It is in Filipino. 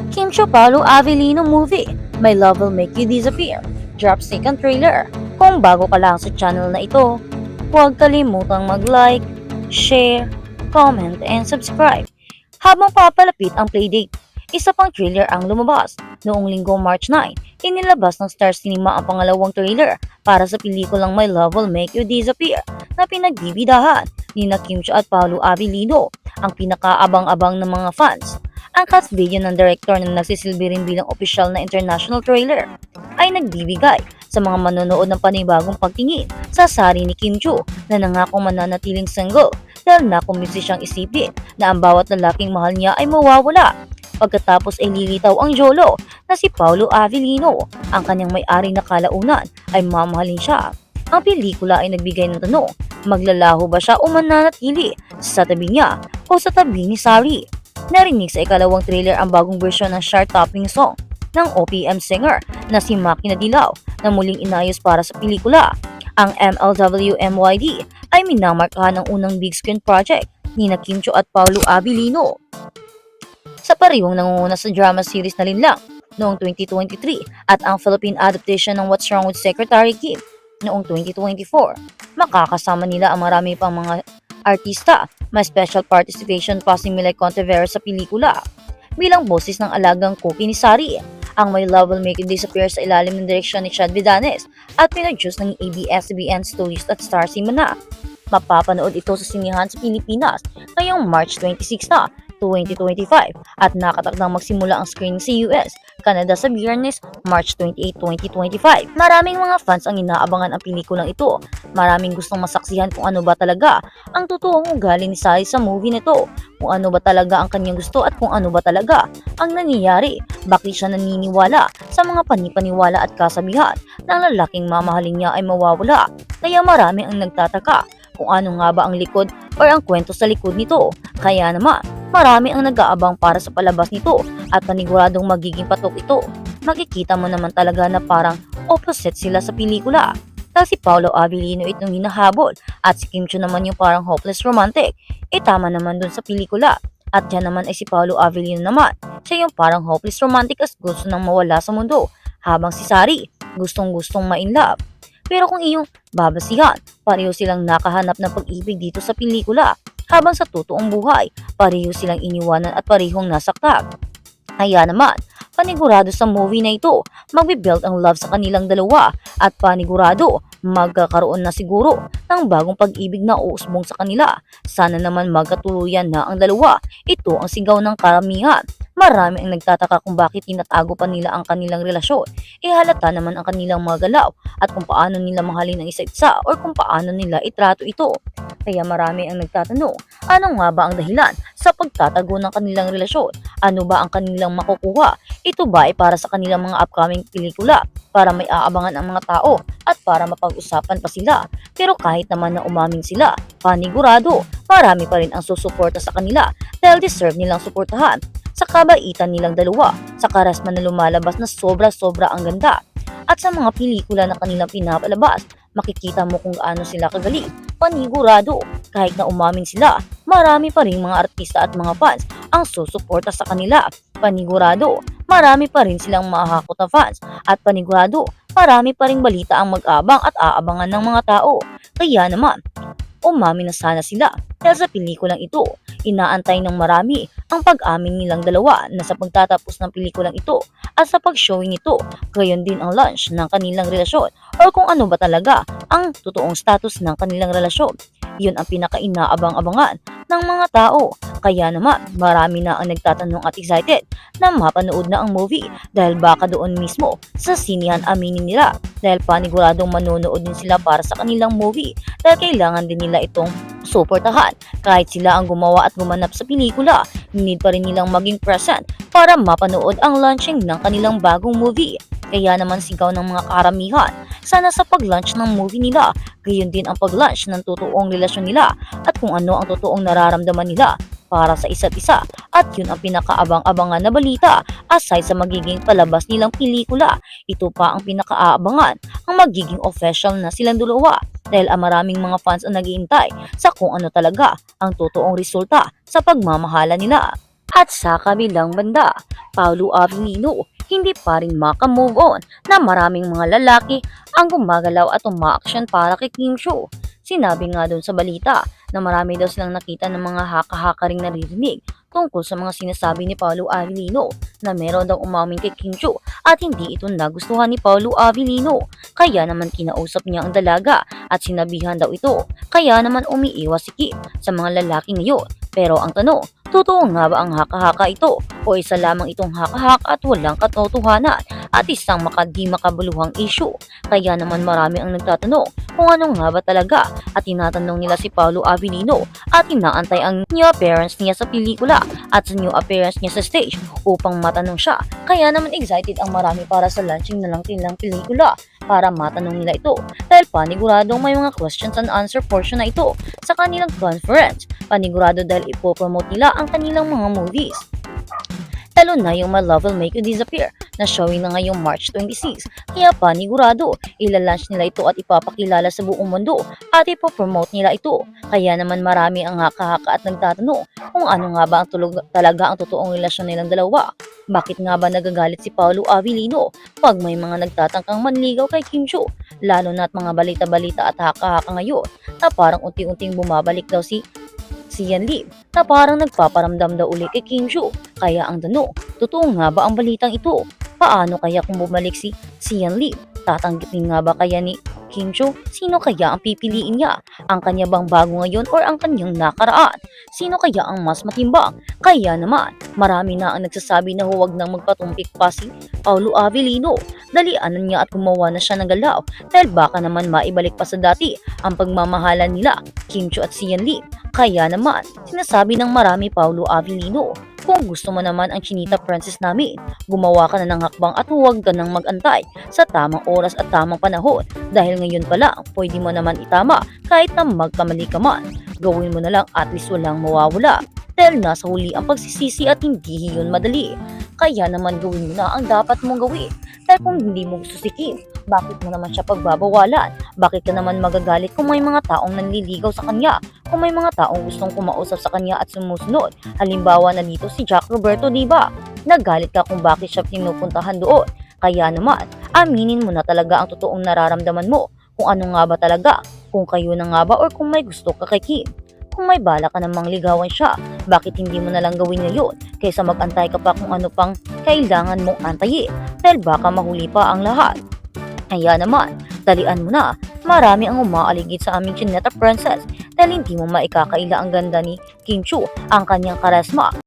Kim Cho Paolo Avellino movie, My Love Will Make You Disappear, drop second trailer. Kung bago ka lang sa channel na ito, huwag kalimutang mag-like, share, comment, and subscribe. Habang papalapit ang playdate, isa pang trailer ang lumabas. Noong linggo March 9, inilabas ng Star Cinema ang pangalawang trailer para sa pelikulang My Love Will Make You Disappear na pinagbibidahan ni Kim Cho at Paolo Avellino, ang pinakaabang-abang ng mga fans. Ang cast video ng director na nagsisilbi rin bilang opisyal na international trailer ay nagbibigay sa mga manonood ng panibagong pagtingin sa sari ni Kim Cho na nangakong mananatiling single dahil nakumbinsi siyang isipin na ang bawat lalaking mahal niya ay mawawala. Pagkatapos ay lilitaw ang jolo na si Paolo Avellino, ang kanyang may-ari na kalaunan ay mamahalin siya. Ang pelikula ay nagbigay ng tanong, maglalaho ba siya o mananatili sa tabi niya o sa tabi ni Sari? Narinig sa ikalawang trailer ang bagong bersyon ng chart-topping song ng OPM singer na si Maki Dilaw na muling inayos para sa pelikula. Ang MLWMYD ay minamarkahan ng unang big screen project ni Kim Cho at Paolo Avellino sa parehong nangunguna sa drama series na Linlang noong 2023 at ang Philippine adaptation ng What's Wrong with Secretary Kim noong 2024. Makakasama nila ang marami pang mga artista, may special participation pa si Milay Contevera sa pelikula. Bilang boses ng alagang cookie ni Sari, ang My Love Will Make You Disappear sa ilalim ng direksyon ni Chad Vidanes at pinag-juice ng ABS-CBN Studios at Star Cinema. Mapapanood ito sa sinihan sa Pilipinas ngayong March 26 na 2025 at nakatakdang magsimula ang screening sa US, Canada sa Biyernes, March 28, 2025. Maraming mga fans ang inaabangan ang pelikulang ito. Maraming gustong masaksihan kung ano ba talaga ang totoong ugali ni Sari sa movie nito, kung ano ba talaga ang kanyang gusto at kung ano ba talaga ang nangyayari. Bakit siya naniniwala sa mga panipaniwala at kasabihan na ang lalaking mamahalin niya ay mawawala. Kaya marami ang nagtataka kung ano nga ba ang likod or ang kwento sa likod nito. Kaya naman, marami ang nag-aabang para sa palabas nito at paniguradong magiging patok ito. Makikita mo naman talaga na parang opposite sila sa pelikula. Dahil si Paolo Avellino itong hinahabol at si Kim Cho naman yung parang hopeless romantic. Tama naman dun sa pelikula. At yan naman ay si Paolo Avellino naman. Siya yung parang hopeless romantic as gusto nang mawala sa mundo. Habang si Sari, gustong-gustong ma-in love. Pero kung iyong babasihan, pareho silang nakahanap ng pag-ibig dito sa pelikula. Habang sa totoong buhay, pareho silang iniwanan at parehong nasaktan. Kaya naman, panigurado sa movie na ito, magbibuild ang love sa kanilang dalawa at panigurado, magkakaroon na siguro ng bagong pag-ibig na uusbong sa kanila. Sana naman magkatuluyan na ang dalawa. Ito ang sigaw ng karamihan. Marami ang nagtataka kung bakit tinatago pa nila ang kanilang relasyon. Halata naman ang kanilang mga galaw at kung paano nila mahalin ang isa't isa o kung paano nila itrato ito. Kaya marami ang nagtatanong, ano nga ba ang dahilan sa pagtatago ng kanilang relasyon? Ano ba ang kanilang makukuha? Ito ba ay para sa kanilang mga upcoming pelikula? Para may aabangan ang mga tao at para mapag-usapan pa sila? Pero kahit naman na umamin sila, panigurado, marami pa rin ang susuporta sa kanila dahil deserve nilang suportahan sa kabaitan nilang dalawa, sa karisma na lumalabas na sobra-sobra ang ganda. At sa mga pelikula na kanilang pinapalabas, makikita mo kung gaano sila kagaling. Panigurado, kahit na umamin sila, marami pa rin mga artista at mga fans ang susuporta sa kanila. Panigurado, marami pa rin silang mahahakot na fans at panigurado, marami pa rin balita ang mag-abang at aabangan ng mga tao. Kaya naman, umamin na sana sila dahil sa pelikulang ito, inaantay ng marami ang pag-amin nilang dalawa na sa pagtatapos ng pelikulang ito at sa pag-showing nito, gayon din ang launch ng kanilang relasyon o kung ano ba talaga ang totoong status ng kanilang relasyon. Yun ang pinaka-inaabang-abangan ng mga tao. Kaya naman, marami na ang nagtatanong at excited na mapanood na ang movie dahil baka doon mismo sa sinihan aminin nila dahil paniguradong manonood din sila para sa kanilang movie dahil kailangan din nila itong suportahan. Kahit sila ang gumawa at gumanap sa pelikula, need pa rin nilang maging present para mapanood ang launching ng kanilang bagong movie. Kaya naman sigaw ng mga karamihan, sana sa pag-launch ng movie nila, gayon din ang pag-launch ng totoong relasyon nila at kung ano ang totoong nararamdaman nila para sa isa't isa. At yun ang pinakaabang-abangan na balita aside sa magiging palabas nilang pelikula. Ito pa ang pinakaabangan, ang magiging official na silang dalawa dahil ang maraming mga fans ang naghihintay sa kung ano talaga ang totoong resulta sa pagmamahala nila. At sa kabilang banda, Paolo Avellino hindi pa rin makamove on na maraming mga lalaki ang gumagalaw at umaaksyon para kay Kim Chiu. Sinabi nga doon sa balita na marami daw silang nakita ng mga haka-haka ring naririnig tungkol sa mga sinasabi ni Paolo Avellino na meron daw umaming kay Kim Chiu at hindi ito nagustuhan ni Paolo Avellino. Kaya naman kinausap niya ang dalaga at sinabihan daw ito. Kaya naman umiiwas si Kim sa mga lalaki ngayon. Pero ang tanong, totoo nga ba ang haka-haka ito o isa lamang itong haka-haka at walang katotohanan at isang di makabuluhang issue? Kaya naman marami ang nagtatanong kung ano nga ba talaga at tinatanong nila si Paolo Avellino at inaantay ang new appearance niya sa pelikula at sa new appearance niya sa stage upang matanong siya. Kaya naman excited ang marami para sa launching na lang nilang pelikula para matanong nila ito dahil paniguradong may mga questions and answer portion na ito sa kanilang conference. Panigurado dahil ipopromote nila ang kanilang mga movies. Lalo na yung My Love Will Make You Disappear na showing na ngayong March 26. Kaya panigurado, ilalunch nila ito at ipapakilala sa buong mundo at ipopromote nila ito. Kaya naman marami ang haka-haka at nagtatanong kung ano nga ba ang talaga ang totoong relasyon nilang dalawa. Bakit nga ba nagagalit si Paolo Avellino pag may mga nagtatangkang manligaw kay Kim Chiu? Lalo na at mga balita-balita at haka-haka ngayon na parang unti-unting bumabalik daw si Sian Lim na parang nagpaparamdam daw uli kay Kim Chiu. Kaya ang tanong, totoo nga ba ang balitang ito? Paano kaya kung bumalik si Sian Lim? Tatanggapin nga ba kaya ni Kim Chiu? Sino kaya ang pipiliin niya? Ang kanya bang bago ngayon or ang kanyang nakaraan? Sino kaya ang mas matimbang? Kaya naman, marami na ang nagsasabi na huwag nang magpatumpik pa si Paolo Avellino. Dalianan niya at gumawa na siya ng galaw dahil baka naman maibalik pa sa dati ang pagmamahalan nila Kim Chiu at Sian Lim. Kaya naman, sinasabi ng marami Paolo Avellino, kung gusto mo naman ang Chinita Princess namin, gumawa ka na ng hakbang at huwag ka nang mag-antay sa tamang oras at tamang panahon dahil ngayon pa lang pwede mo naman itama kahit na magkamali ka man. Gawin mo na lang at least walang mawawala dahil nasa huli ang pagsisisi at hindi yun madali. Kaya naman gawin mo na ang dapat mong gawin dahil kung hindi mo gusto si Kim, bakit mo naman siya pagbabawalan? Bakit ka naman magagalit kung may mga taong nanliligaw sa kanya? Kung may mga taong gustong kumausap sa kanya at sumusunod? Halimbawa na dito si Jack Roberto, diba? Nagalit ka kung bakit siya pinupuntahan doon. Kaya naman, aminin mo na talaga ang totoong nararamdaman mo. Kung ano nga ba talaga? Kung kayo na nga ba or kung may gusto ka kay Kim? Kung may bala ka namang ligawan siya, bakit hindi mo na lang gawin ngayon kaysa mag-antay ka pa kung ano pang kailangan mong antayin dahil baka mahuli pa ang lahat? Kaya naman, dalian mo na. Marami ang umaaligid sa aming Chineta Princess dahil hindi mo maikakaila ang ganda ni Kim Chiu, ang kanyang karesma